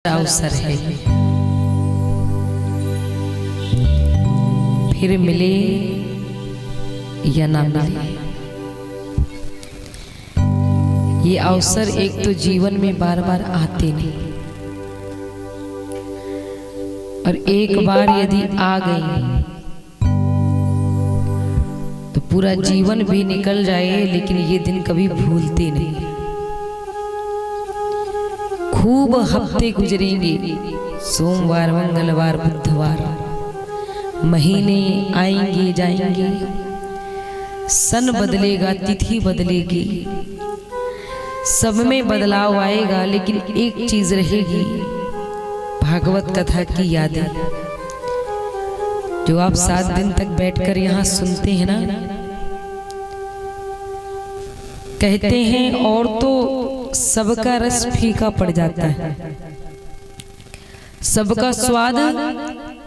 अवसर है, फिर मिले या ना मिले। ये अवसर एक तो जीवन में बार बार आते नहीं, और एक बार यदि आ गई तो पूरा जीवन भी निकल जाए, लेकिन ये दिन कभी भूलते नहीं। खूब हफ्ते गुजरेंगे, सोमवार मंगलवार बुधवार, महीने आएंगे जाएंगे, सन बदलेगा, तिथि बदलेगी, सब में बदलाव आएगा, लेकिन एक चीज रहेगी, भागवत कथा की यादें जो आप 7 दिन तक बैठकर यहाँ सुनते हैं ना। कहते हैं और तो सबका रस फीका पड़ जाता है, सबका स्वाद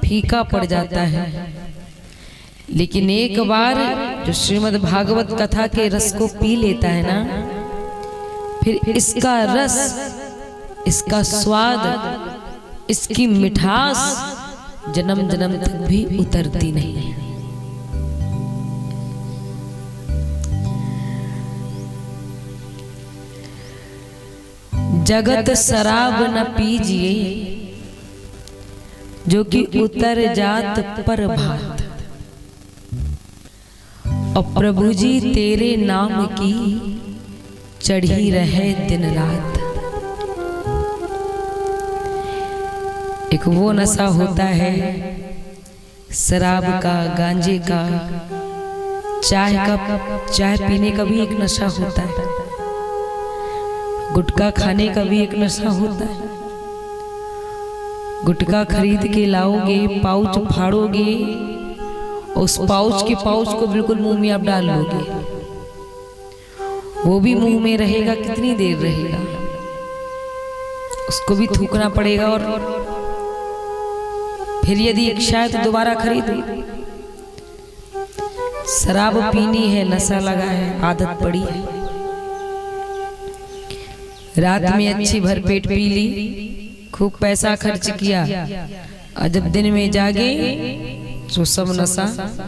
फीका पड़ जाता है, लेकिन एक बार जो श्रीमद् भागवत कथा के रस को पी लेता है ना, फिर इसका रस, इसका स्वाद, इसकी मिठास जन्म जन्म तक भी उतरती नहीं है। जगत शराब न पीजिए जो कि उतर जात पर भात, और प्रभु जी तेरे नाम की चढ़ी रहे दिन रात। एक वो नशा होता है शराब का, गांजे का, चाय पीने का भी एक नशा होता है, गुटखा खाने का भी एक नशा होता है। गुटखा खरीद के लाओगे, पाउच फाड़ोगे, उस पाउच को बिल्कुल मुंह में आप डाल लोगे, वो भी मुंह में रहेगा, कितनी देर रहेगा, उसको भी थूकना पड़ेगा, और फिर यदि इच्छा है तो दोबारा खरीदो। शराब पीनी है, नशा लगा है, आदत पड़ी है, रात में अच्छी भरपेट पी ली, खूब पैसा खर्च किया, और जब दिन में जागे तो सब नशा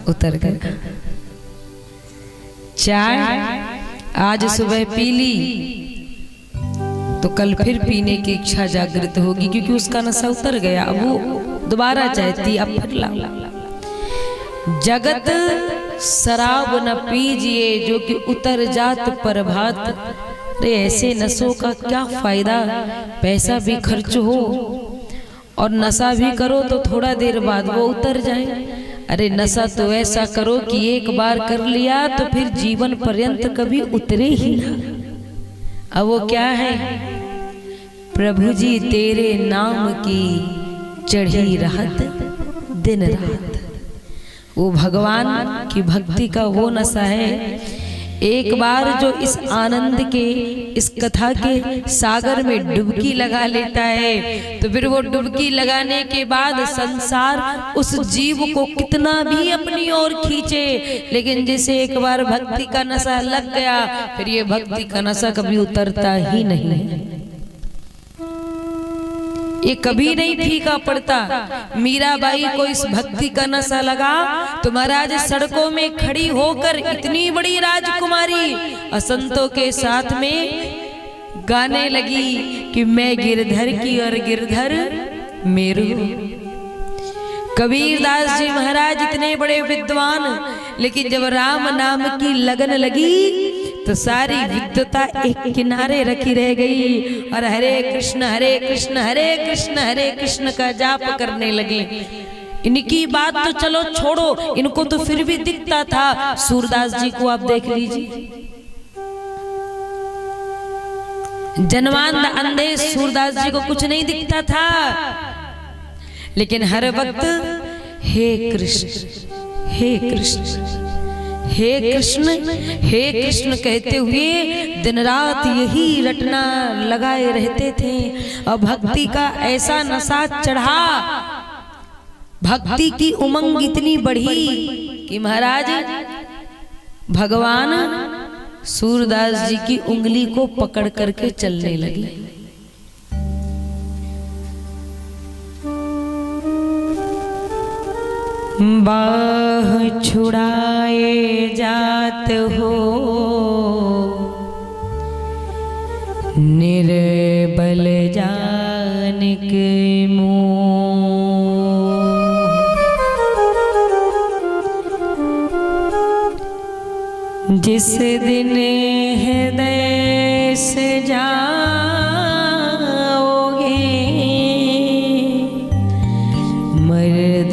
उतर गया। चाय आज सुबह पी ली तो कल फिर पीने की इच्छा जागृत होगी, क्योंकि उसका नशा उतर गया, अब वो दोबारा चाहती, अब फिर ला। जगत शराब न पीजिए जो कि उतर जात पर भात। अरे ऐसे नशों का क्या फायदा, पैसा भी खर्च हो और नशा भी करो तो थोड़ा देर बाद वो उतर जाए। अरे नशा तो ऐसा करो कि एक बार कर लिया तो फिर जीवन पर्यंत कभी उतरे ही ना। अब वो क्या है, प्रभु जी तेरे नाम की चढ़ी रहत दिन रात। वो भगवान की भक्ति का वो नशा है, एक बार जो इस आनंद के, इस कथा के सागर में डुबकी लगा लेता है, तो फिर वो डुबकी लगाने के बाद संसार उस जीव को कितना भी अपनी ओर खींचे, लेकिन जैसे एक बार भक्ति का नशा लग गया, फिर ये भक्ति का नशा कभी उतरता ही नहीं है, ये कभी नहीं फीका पड़ता। मीराबाई को इस भक्ति का नशा लगा तो महाराज सड़कों में खड़ी होकर इतनी बड़ी राजकुमारी असंतों के साथ में गाने लगी कि मैं गिरधर की और गिरधर मेरू। कबीरदास जी महाराज इतने बड़े विद्वान, लेकिन जब राम नाम की लगन लगी तो सारी विद्वता एक किनारे रखी रह गई, और हरे कृष्ण हरे कृष्ण हरे कृष्ण हरे कृष्ण का जाप करने लगे। इनकी बात तो चलो छोड़ो, इनको तो फिर भी दिखता था। सूरदास जी को आप देख लीजिए, जन्मांध अंधे सूरदास जी को कुछ नहीं दिखता था, लेकिन हर वक्त हे कृष्ण हे कृष्ण हे कृष्ण हे कृष्ण कहते हुए दिन रात यही रटना लगाए रहते थे। और भक्ति का ऐसा नशा चढ़ा, भक्ति की उमंग इतनी बढ़ी कि महाराज भगवान सूरदास जी की उंगली को पकड़ करके चलने लगे। बाह छुड़ाए जात हो निर्बल जानिक मोह। जिस दिन हृदय से जाओगे मर्द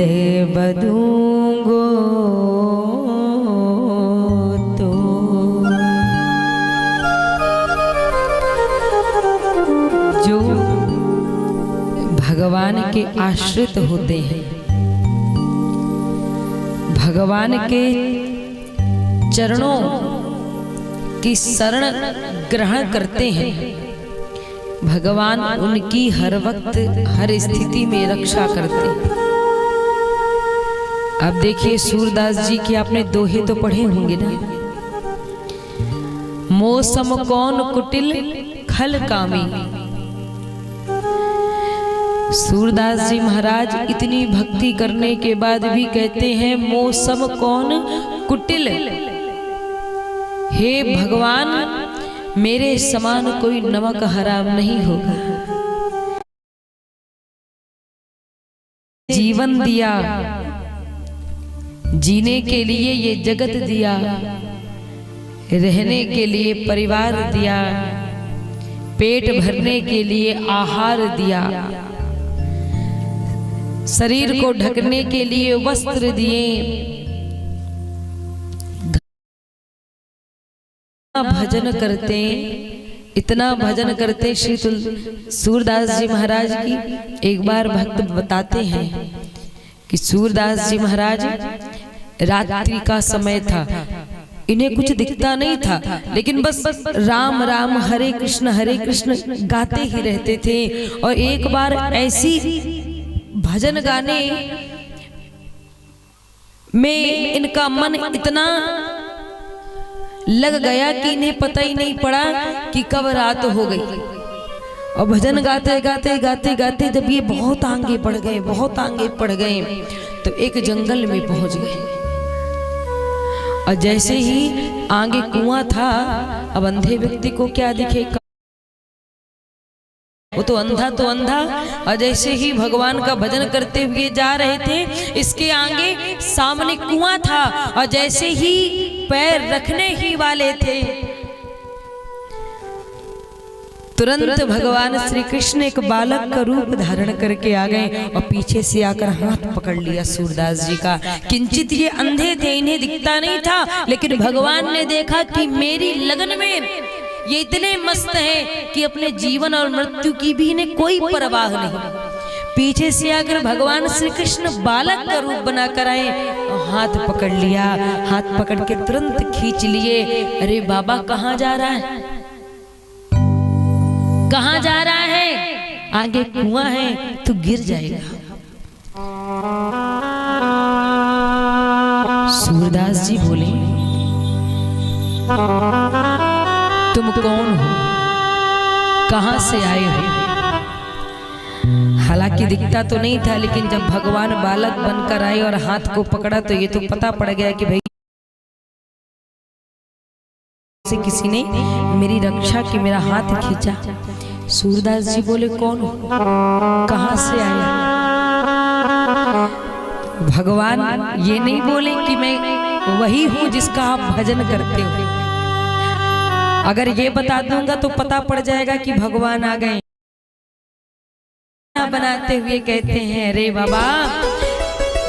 बदूंगो तो। जो भगवान के आश्रित होते हैं, भगवान के चरणों की शरण ग्रहण करते हैं, भगवान उनकी हर वक्त हर स्थिति में रक्षा करते हैं। अब देखिए सूरदास जी के आपने दोहे तो पढ़े होंगे ना। मौसम कौन कुटिल खल कामी। सूरदास जी महाराज इतनी भक्ति करने के बाद भी कहते हैं मौसम कौन कुटिल। हे भगवान मेरे समान कोई नमक हराम नहीं होगा। जीवन दिया, जीने के लिए ये जगत दिया, रहने के लिए परिवार दिया, पेट भरने के लिए आहार दिया, शरीर को ढकने के लिए वस्त्र दिए। भजन करते, इतना भजन करते श्री सूरदास जी महाराज की। एक बार भक्त बताते हैं कि सूरदास जी महाराज रात्रि का समय था, इन्हें कुछ दिखता नहीं था, लेकिन बस राम राम हरे कृष्ण गाते ही रहते थे। और एक बार ऐसी भजन गाने में इनका मन इतना लग गया कि इन्हें पता ही नहीं पड़ा कि कब रात हो गई। और भजन गाते गाते गाते गाते जब ये बहुत आगे बढ़ गए, बहुत आगे बढ़ गए, तो एक जंगल में पहुंच गए। और जैसे ही आगे कुआं था, अब अंधे व्यक्ति को क्या दिखेगा, वो तो अंधा तो अंधा। और जैसे ही भगवान का भजन करते हुए जा रहे थे, इसके आगे सामने कुआं था, और जैसे ही पैर रखने ही वाले थे, तुरंत भगवान श्री कृष्ण एक बालक का रूप धारण करके आ गए और पीछे से आकर हाथ पकड़ लिया सूरदास जी का। किंचित ये अंधे थे, इन्हें दिखता नहीं था, लेकिन भगवान ने देखा कि मेरी लगन में ये इतने मस्त हैं कि अपने जीवन और मृत्यु की भी इन्हें कोई परवाह नहीं। पीछे से आकर भगवान श्री कृष्ण बालक का रूप बनाकर आए, हाथ पकड़ लिया, हाथ पकड़ के तुरंत खींच लिए। अरे बाबा कहाँ जा रहा है, कहाँ जा रहा है, आगे कुआं है तो गिर जाएगा। सूरदास जी बोले तुम कौन हो, कहां से आए हो। हालांकि दिखता तो नहीं था, लेकिन जब भगवान बालक बनकर आए और हाथ को पकड़ा तो ये तो पता पड़ गया कि भाई से किसी ने मेरी रक्षा की मेरा हाथ खींचा। सूरदास जी बोले कौन हो, कहां से आए। भगवान ये नहीं बोले कि मैं वही हूं जिसका आप भजन करते हो। अगर ये बता दूंगा तो पता पड़ जाएगा कि भगवान आ गए। बनाते हुए कहते हैं अरे बाबा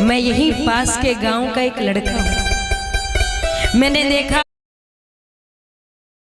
मैं यही पास के गांव का एक लड़का हूं, मैंने देखा